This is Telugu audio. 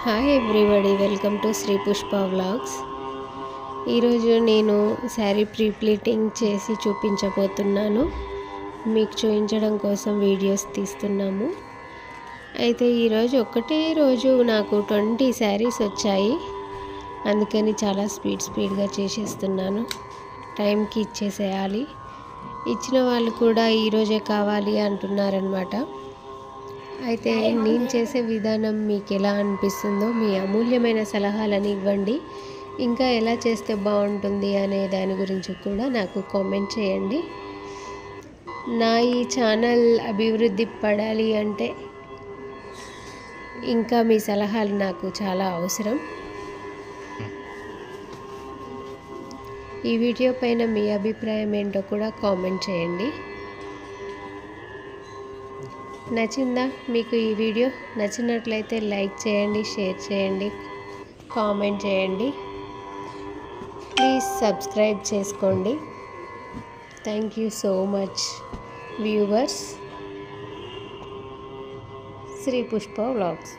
Hi everybody, welcome to Shri Pushpa vlogs. ఈరోజు నేను శారీ ప్లీటింగ్ చేసి చూపించబోతున్నాను. మీకు చూపించడం కోసం వీడియోస్ తీస్తున్నాము. అయితే ఈరోజు ఒకటే రోజు నాకు 20 శారీస్ వచ్చాయి. అందుకని చాలా స్పీడ్గా చేసేస్తున్నాను. టైంకి ఇచ్చేసేయాలి. ఇచ్చిన వాళ్ళు కూడా ఈరోజే కావాలి అంటున్నారనమాట. అయితే నేను చేసే విధానం మీకు ఎలా అనిపిస్తుందో మీ అమూల్యమైన సలహాలను ఇవ్వండి. ఇంకా ఎలా చేస్తే బాగుంటుంది అనే దాని గురించి కూడా నాకు కామెంట్ చేయండి. నా ఈ ఛానల్ అభివృద్ధి పడాలి అంటే ఇంకా మీ సలహాలు నాకు చాలా అవసరం. ఈ వీడియో పైన మీ అభిప్రాయం ఏంటో కూడా కామెంట్ చేయండి. నచ్చిందా మీకు? ఈ వీడియో నచ్చినట్లయితే లైక్ చేయండి, షేర్ చేయండి, కామెంట్ చేయండి. ప్లీజ్ సబ్స్క్రైబ్ చేసుకోండి. Thank you so much viewers. Shri Pushpa vlogs.